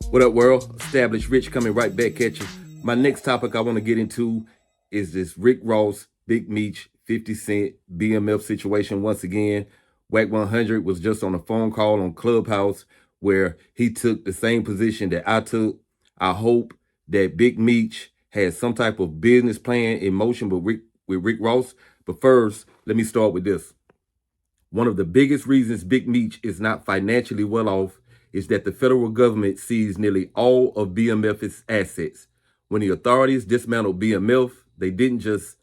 What up, world? Established Rich coming right back at you. My next topic I want to get into is this Rick Ross, Big Meech, 50 Cent, BMF situation once again. Wack 100 was just on a phone call on Clubhouse where he took the same position that I took. I hope that Big Meech has some type of business plan in motion with Rick Ross. But first, let me start with this. One of the biggest reasons Big Meech is not financially well off is that the federal government seized nearly all of BMF's assets. When the authorities dismantled BMF, they didn't just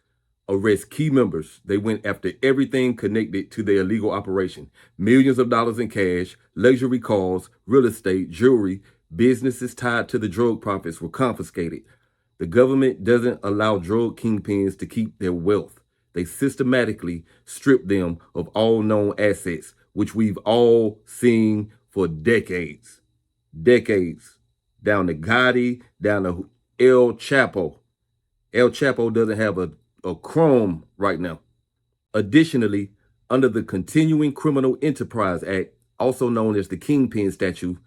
arrest key members. They went after everything connected to their illegal operation. Millions of dollars in cash, luxury cars, real estate, jewelry, businesses tied to the drug profits were confiscated. The government doesn't allow drug kingpins to keep their wealth. They systematically strip them of all known assets, which we've all seen for decades. Decades. Down to Gotti, down to El Chapo. El Chapo doesn't have a crumb right now. Additionally, under the Continuing Criminal Enterprise Act, also known as the Kingpin Statute,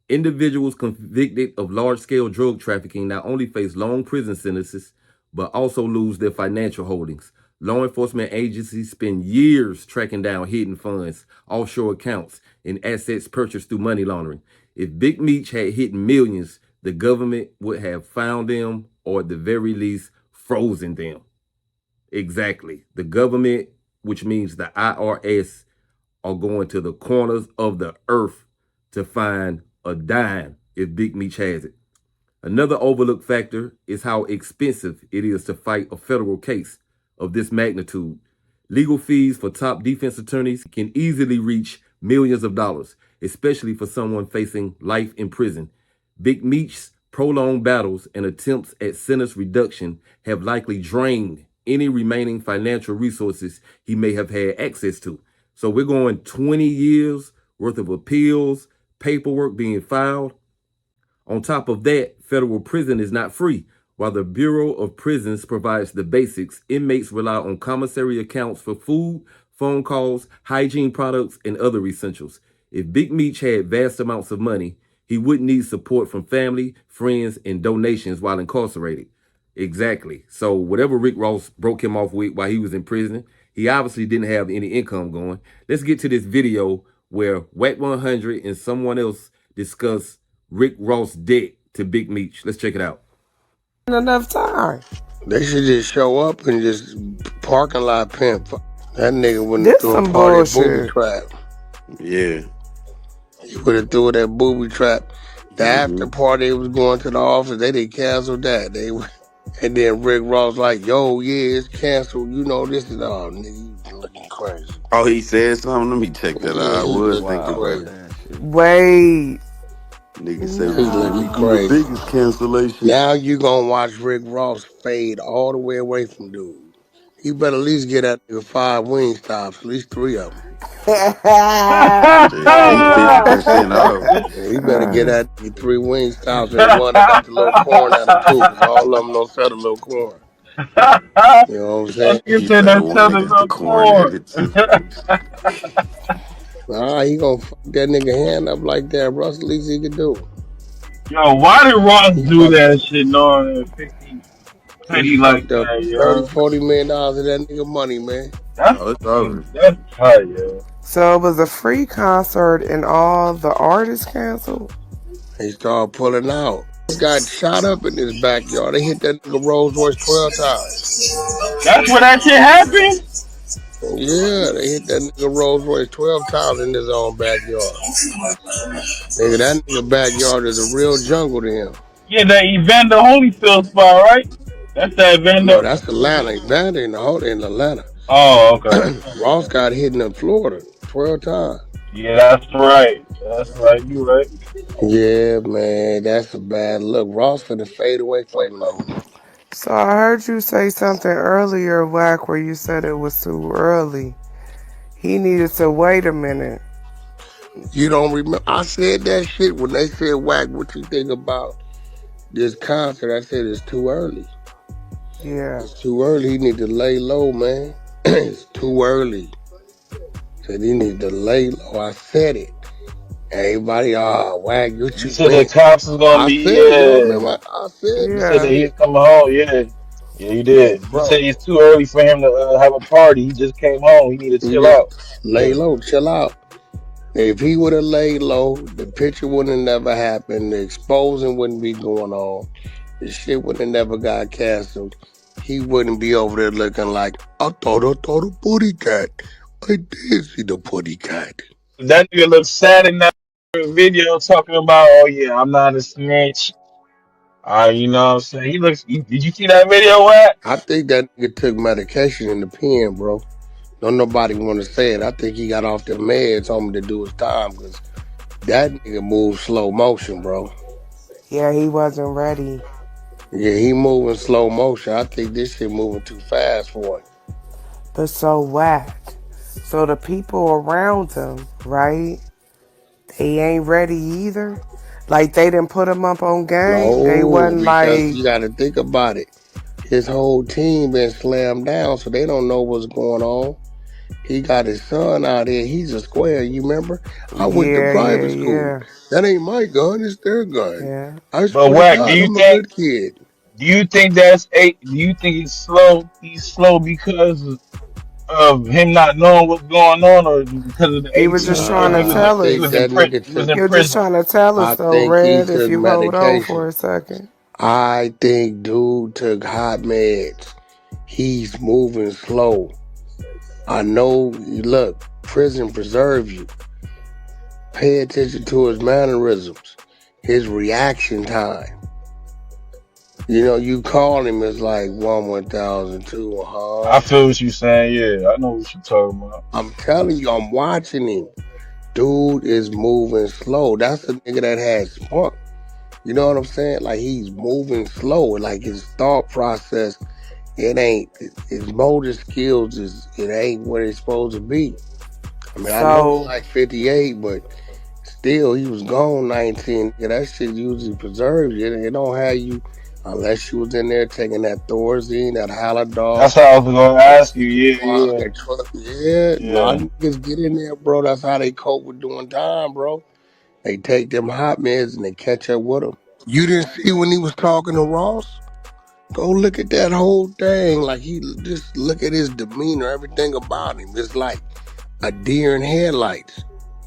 individuals convicted of large-scale drug trafficking not only face long prison sentences, but also lose their financial holdings. Law enforcement agencies spend years tracking down hidden funds, offshore accounts, and assets purchased through money laundering. If Big Meech had hidden millions, the government would have found them, or at the very least, frozen them. Exactly. The government, which means the IRS, are going to the corners of the earth to find a dime if Big Meech has it. Another overlooked factor is how expensive it is to fight a federal case of this magnitude. Legal fees for top defense attorneys can easily reach millions of dollars, especially for someone facing life in prison. Big Meech's prolonged battles and attempts at sentence reduction have likely drained any remaining financial resources he may have had access to. So we're going 20 years worth of appeals, paperwork being filed. On top of that, federal prison is not free. While the Bureau of Prisons provides the basics, inmates rely on commissary accounts for food, phone calls, hygiene products, and other essentials. If Big Meech had vast amounts of money, he wouldn't need support from family, friends, and donations while incarcerated. Exactly. So whatever Rick Ross broke him off with while he was in prison, he obviously didn't have any income going. Let's get to this video where Wack 100 and someone else discuss Rick Ross' debt to Big Meech. Let's check it out. Enough time. They should just show up and just parking lot pimp. That nigga wouldn't have threw a party at booby trap. Yeah. He would have threw that booby trap. The after party was going to the office. They didn't cancel that. And then Rick Ross like, yo, yeah, it's canceled. You know, this is all, nigga, you looking crazy. Oh, he said something? Let me check that out. I was thinking crazy. that. Wait. Nigga said He's looking crazy. The biggest cancellation. Now you gonna watch Rick Ross fade all the way away from dude. He better at least get that nigga 5 wing stops, at least 3 of them. Yeah, he 50% off. Yeah, he better get that 3 wing stops and one that got the little corn out of too, because all of them don't sell the little corn. You know what I'm saying? He better one that got the corn at it too. Nah, he gonna fuck that nigga hand up like that, Russ. The least he could do. Yo, why did Ross do that shit knowing that 50 petty like that, yo? $30-40 million of that nigga money, man. That's tight, yo. So it was a free concert and all the artists canceled? He started pulling out. He got shot up in his backyard. They hit that nigga Rolls Royce 12 times. That's where that shit happened? Yeah, they hit that nigga Rolls Royce 12 times in his own backyard. Nigga, that nigga backyard is a real jungle to him. Yeah, that Evander Holyfield spot, right? That's that Evander. No, that's Atlanta. Evander in Atlanta. Oh, okay. Ross got hit in Florida 12 times. Yeah, that's right. That's right. You right. Yeah, man, that's a bad look. Ross finna fade away from him. So I heard you say something earlier, Wack, where you said it was too early. He needed to wait a minute. You don't remember? I said that shit when they said, Wack, what you think about this concert? I said it's too early. Yeah. It's too early. He need to lay low, man. It's too early. Said he need to lay low. I said it. Everybody, wag, what You you said the think? cops is gonna I be, said, y'all remember? I said you that said that Yeah. he's shit, coming home, yeah. Yeah, you did. You said bro. it's too early for him to have a party. He just came home. He need to chill Yeah, out. lay Yeah. low, chill out. If he would have laid low, the picture would have never happened. The exposing wouldn't be going on. The shit would have never got canceled. He wouldn't be over there looking like, I thought a putty cat. I did see the putty cat. That nigga looks sad in that video talking about, oh yeah, I'm not a snitch. You know what I'm saying? He looks. Did you see that video? What? I think that nigga took medication in the pen, bro. Don't nobody want to say it. I think he got off the meds, told me to do his time, because that nigga moved slow motion, bro. Yeah, he wasn't ready. Yeah, he moving slow motion. I think this shit moving too fast for him. But so whack. So the people around him, right? They ain't ready either. Like they didn't put him up on game. They No, wasn't because like, you got to think about it. His whole team been slammed down, so they don't know what's going on. He got his son out here. He's a square. You remember? I went to yeah, yeah, private school. yeah, That ain't my gun. It's their gun. yeah. I But swear to what? Do God, you I'm a think? good kid. Do you think that's eight? Do you think he's slow? He's slow because of him not knowing what's going on, or because of the He was just 18? trying Because to Nah, I tell he think was us. in that prison. nigga He was took. in He was just prison. trying to tell us I though, think he Red, if took you hold on for medication. a second. I think dude took hot meds. He's moving slow. I know. Look, prison preserves you. Pay attention to his mannerisms, his reaction time. You know, you call him, it's like 1,000, 2, I feel what you're saying. Yeah, I know what you're talking about. I'm telling you, I'm watching him. Dude is moving slow. That's a nigga that has spunk. You know what I'm saying? Like he's moving slow. Like his thought process, it ain't his motor skills is it ain't what it's supposed to be. I mean, I know he So, like 58, but still, he was gone 19. Yeah, that shit usually preserves you. It don't have you unless you was in there taking that Thorazine, that Halidol, That's how I was gonna that ask you. Yeah, Sequan, yeah, that truck. Yeah, a lot yeah. of niggas get in there, bro. That's how they cope with doing time, bro. They take them hot meds and they catch up with them. You didn't see when he was talking to Ross? Go look at that whole thing. Like he just look at his demeanor, everything about him. It's like a deer in headlights.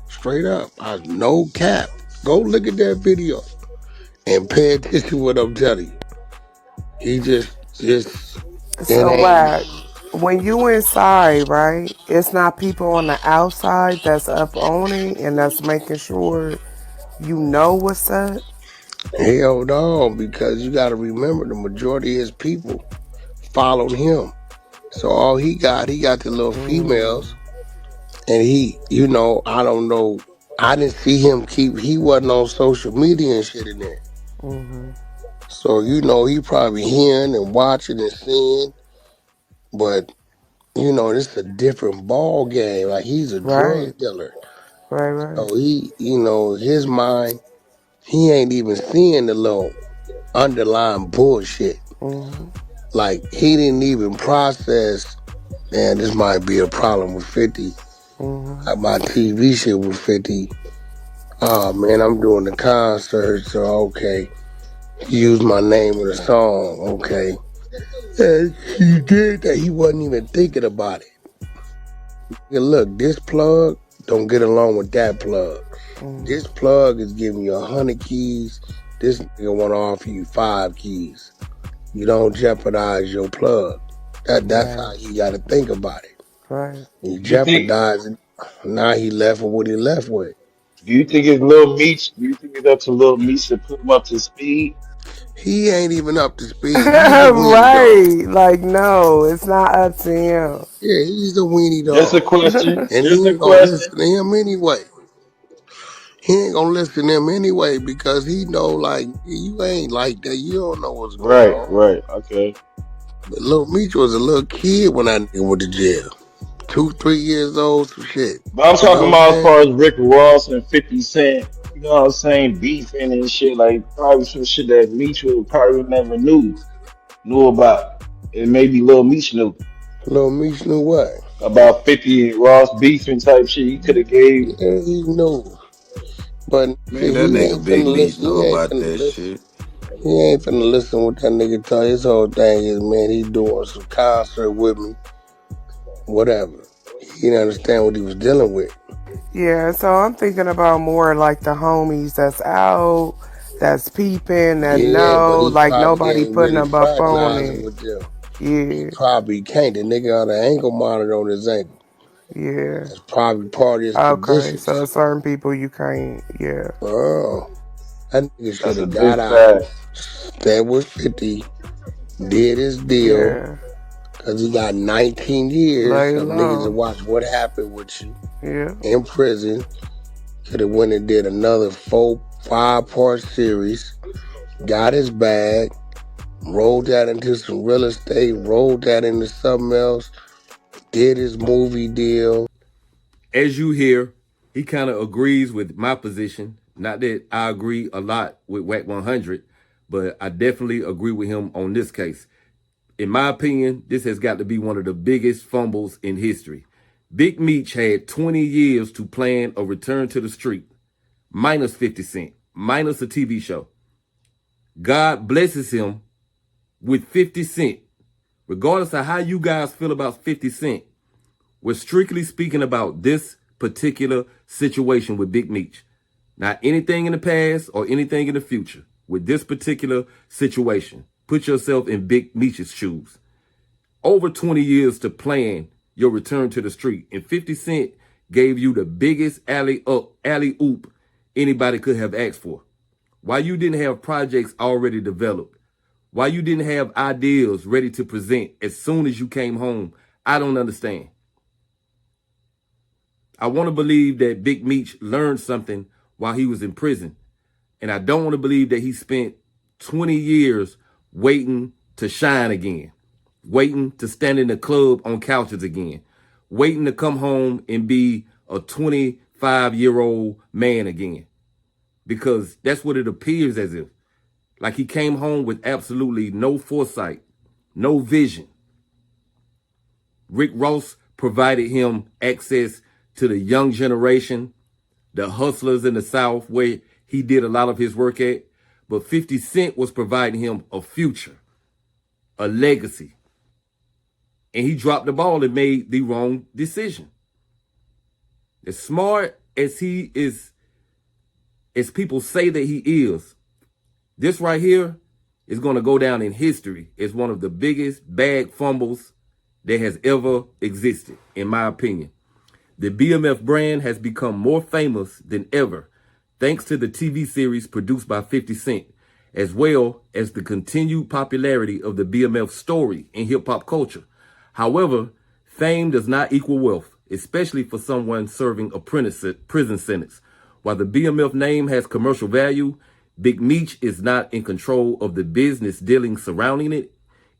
Straight up. No cap. Go look at that video and pay attention to what I'm telling you. He just it so ain't whack. When you inside, right? It's not people on the outside that's up on it and that's making sure you know what's up. hell no, because you gotta remember the majority of his people followed him. So all he got the little females and I don't know. I didn't see him he wasn't on social media and shit in there. Mm-hmm. So he probably hearing and watching and seeing, but this is a different ball game. Like he's a Right, drug dealer. right, right. So his mind, he ain't even seeing the little underlying bullshit. Mm-hmm. Like he didn't even process, man, this might be a problem with 50. Mm-hmm. Like my TV shit with 50. Oh man, I'm doing the concert, so okay. Use my name in the song, okay. And he did that. He wasn't even thinking about it. Yeah, look, this plug don't get along with that plug. Mm-hmm. This plug is giving you 100 keys. This nigga want to offer you 5 keys. You don't jeopardize your plug. That's Right, how you got to think about it. right. You You think? jeopardize it. Now he left with what he left with. Do you think it's Lil Meech? Do you think it's up to Lil Meech to put him up to speed? He ain't even up to speed. He's a weenie dog. Right. Like, no, it's not up to him. Yeah, he's a weenie Just a dog. question. And Just he a ain't gonna question. listen to him anyway. He ain't gonna listen to him anyway because he know like you ain't like that. You don't know what's going Right, on. right. Okay. But Lil Meech was a little kid when that nigga went to jail. 2, 3 years old, some shit. But I'm You know talking what I'm about as saying? far as Rick Ross and 50 Cent, you know what I'm saying, beefing and shit, like probably some shit that Meech would probably never knew about. And maybe Lil Meech knew Lil Meech knew what? about 50 and Ross beefing type shit. He could have gave Yeah, he knew. But Man, see, that he nigga ain't Big finna Meech listen. know He ain't about finna that listen. shit. He ain't finna listen what that nigga tell. His whole thing is, man, he doing some concert with me, whatever. He didn't understand what he was dealing with. Yeah, so I'm thinking about more like the homies that's out, that's peeping, that Yeah, but know, he like probably nobody ain't putting really them up on fraternizing it. with them. He Yeah, probably can't. The nigga got an ankle monitor on his ankle. yeah. That's probably part of his Okay, so conditions. certain people you can't, yeah, Oh, that nigga should That's a have got big out, fact. stayed with 50, did his deal, yeah. because he got 19 years Lay of niggas to low, watch what happened with you yeah. in prison. Could have went and did another 4-5 part series, got his bag, rolled that into some real estate, rolled that into something else, did his movie deal. As you hear, he kind of agrees with my position. Not that I agree a lot with WAC 100, but I definitely agree with him on this case. In my opinion, this has got to be one of the biggest fumbles in history. Big Meech had 20 years to plan a return to the street, minus 50 Cent, minus a TV show. God blesses him with 50 Cent. Regardless of how you guys feel about 50 Cent, we're strictly speaking about this particular situation with Big Meech. Not anything in the past or anything in the future. With this particular situation, put yourself in Big Meech's shoes. Over 20 years to plan your return to the street. And 50 Cent gave you the biggest alley oop anybody could have asked for. Why you didn't have projects already developed? Why you didn't have ideas ready to present as soon as you came home? I don't understand. I want to believe that Big Meech learned something while he was in prison. And I don't want to believe that he spent 20 years waiting to shine again, waiting to stand in the club on couches again, waiting to come home and be a 25-year-old man again. Because that's what it appears as if. Like he came home with absolutely no foresight, no vision. Rick Ross provided him access to the young generation, the hustlers in the South, where he did a lot of his work at. But 50 Cent was providing him a future, a legacy. And he dropped the ball and made the wrong decision. As smart as he is, as people say that he is, this right here is going to go down in history as one of the biggest bag fumbles that has ever existed, in my opinion. The BMF brand has become more famous than ever thanks to the TV series produced by 50 Cent, as well as the continued popularity of the BMF story in hip hop culture. However, fame does not equal wealth, especially for someone serving a prison sentence. While the BMF name has commercial value, Big Meech is not in control of the business dealings surrounding it.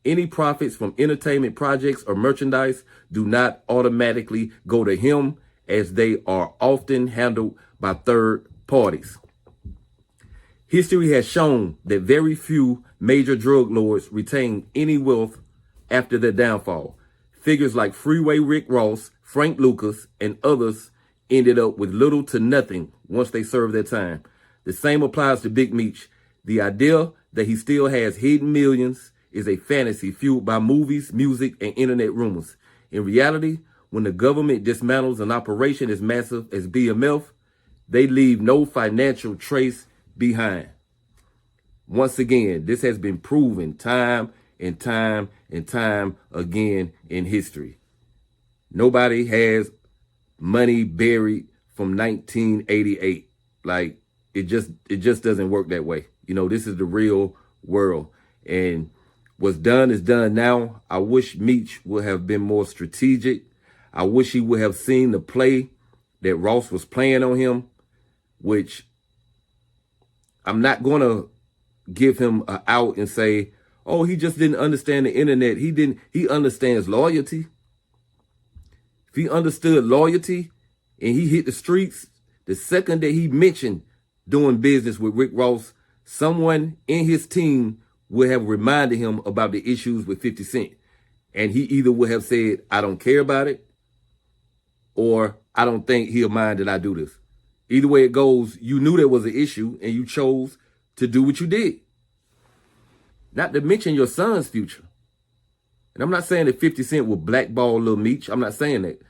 Any profits from entertainment projects or merchandise do not automatically go to him, as they are often handled by third parties. History has shown that very few major drug lords retain any wealth after their downfall. Figures like Freeway Rick Ross, Frank Lucas, and others ended up with little to nothing once they served their time. The same applies to Big Meech. The idea that he still has hidden millions is a fantasy fueled by movies, music, and internet rumors. In reality, when the government dismantles an operation as massive as BMF, they leave no financial trace behind. Once again, this has been proven time and time and time again in history. Nobody has money buried from 1988. Like it just doesn't work that way. You know, this is the real world. And what's done is done now. I wish Meech would have been more strategic. I wish he would have seen the play that Ross was playing on him, which I'm not going to give him an out and say, oh, he just didn't understand the internet. He understands loyalty. If he understood loyalty and he hit the streets, the second that he mentioned doing business with Rick Ross, someone in his team would have reminded him about the issues with 50 Cent. And he either would have said, I don't care about it, or I don't think he'll mind that I do this. Either way it goes, you knew there was an issue and you chose to do what you did. Not to mention your son's future. And I'm not saying that 50 Cent will blackball Lil Meech. I'm not saying that.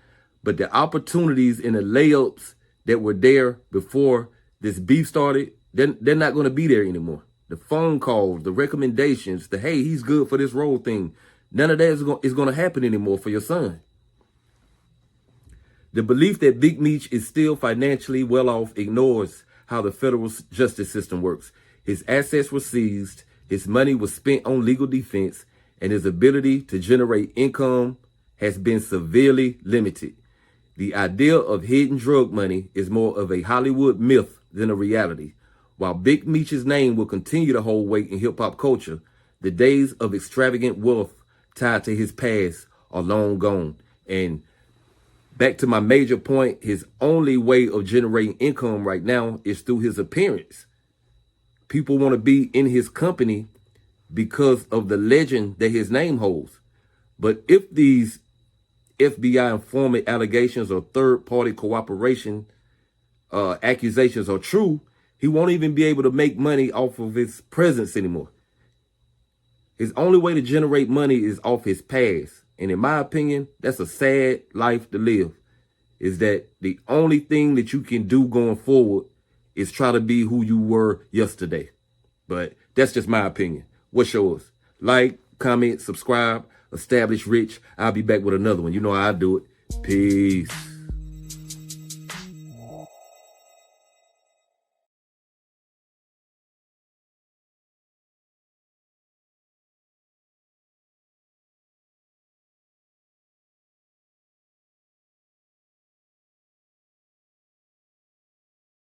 But the opportunities and the layups that were there before this beef started, they're not going to be there anymore. The phone calls, the recommendations, the hey, he's good for this role thing. None of that is going to happen anymore for your son. The belief that Big Meech is still financially well off ignores how the federal justice system works. His assets were seized, his money was spent on legal defense, and his ability to generate income has been severely limited. The idea of hidden drug money is more of a Hollywood myth than a reality. While Big Meech's name will continue to hold weight in hip-hop culture, the days of extravagant wealth tied to his past are long gone. And back to my major point, his only way of generating income right now is through his appearance. People want to be in his company because of the legend that his name holds. But if these FBI informant allegations or third-party cooperation accusations are true, he won't even be able to make money off of his presence anymore. His only way to generate money is off his past. And in my opinion, that's a sad life to live. Is that the only thing that you can do going forward is try to be who you were yesterday. But that's just my opinion. What's yours? Like, comment, subscribe, establish rich. I'll be back with another one. You know how I do it. Peace.